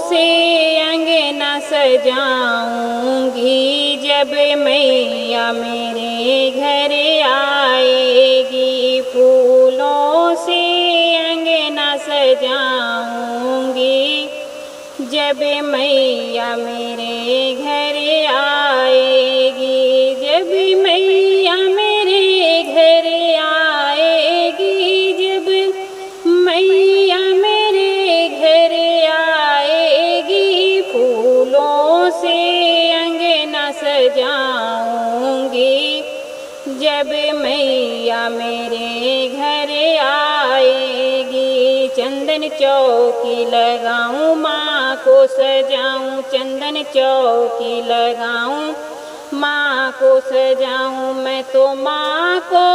से अंगना सजाऊंगी, जब मैया मेरे घर आएगी। फूलों से अंगना सजाऊंगी, जब मैया मेरे घर आएगी। जब मैया मेरे घर आएगी, जब मैया मेरे घर आएगी। फूलों से अंगना सजाऊंगी, जब मैया मेरे घर आएगी। चंदन चौकी लगाऊं, माँ को सजाऊं, चंदन चौकी लगाऊं, माँ को सजाऊं। मैं तो माँ को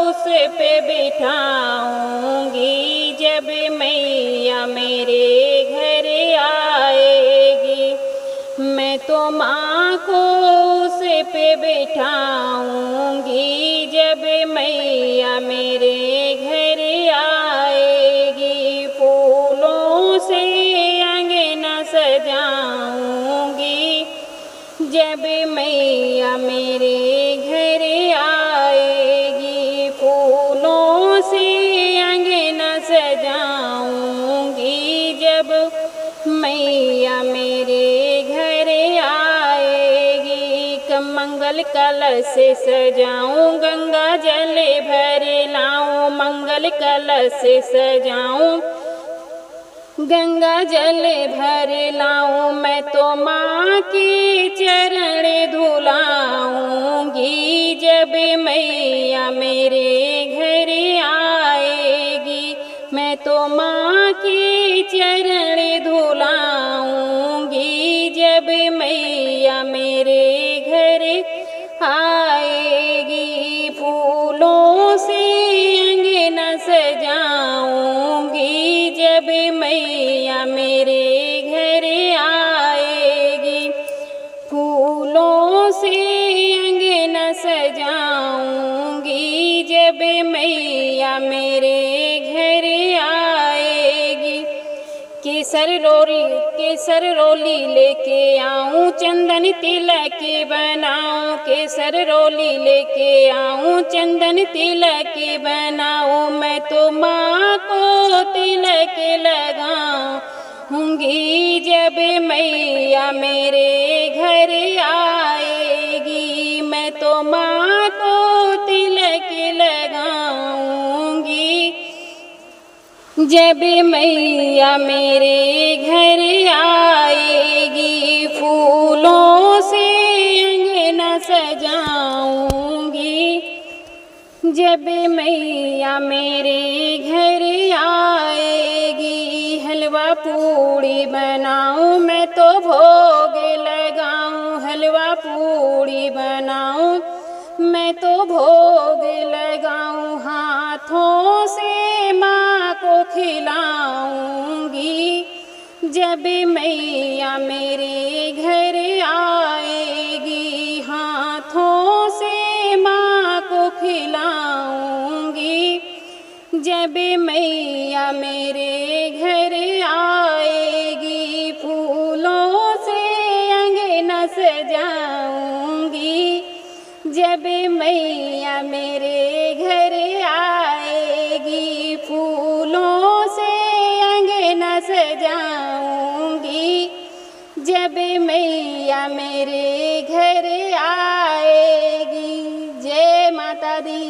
उस पे बिठाऊंगी, जब मैया मेरे घर आएगी। मैं तो माँ को उस पे बिठाऊंगी, जब मैया मेरे घर आएगी। फूलों से अंगना सजाऊंगी, जब मैया मेरे घर आएगी। फूलों से अंगना सजाऊंगी, जब मैया मेरे घर आएगी। मंगल कलश से सजाऊं, गंगा जल भर लाऊं, मंगल कलश से सजाऊं, गंगा जल भर लाऊं। मैं तो माँ के चरण धुलाऊंगी, जब मैया मेरे घर आएगी। मैं तो माँ के चरण धुलाऊंगी, जब मैया मेरे घर आएगी। फूलों से अंगना सजाऊंगी, जब मैया मेरे घर आएगी। फूलों से अंगना सजाऊंगी, जब मैया मेरे घर आएगी। केसर रोली लेके आऊं, चंदन तिलक बनाऊं, केसर रोली लेके आऊं, चंदन तिलक बनाऊं। मैं तो माँ को तिलक लगाऊंगी, जब मैया मेरे घर आएगी। मैं तो माँ को तिलक लगाऊंगी, जब मैया मेरे घर आएगी। फूलों से अंगना सजाऊंगी, जब मैया मेरे घर आएगी। हलवा पूड़ी बनाऊं, मैं तो भोग लगाऊं, हलवा पूड़ी बनाऊं, मैं तो भोग लगाऊं। हाथों से माँ को खिलाऊंगी, जब मैया मेरे घर आएगी। हाथों से माँ को खिलाऊंगी, जब मैया मेरे घर आएगी। फूलों से अंगना सजाऊंगी, जब मैया मेरे घर आएगी। फूलों से अंगना सजाऊंगी, जब मैया मेरे घर आएगी। जय माता दी।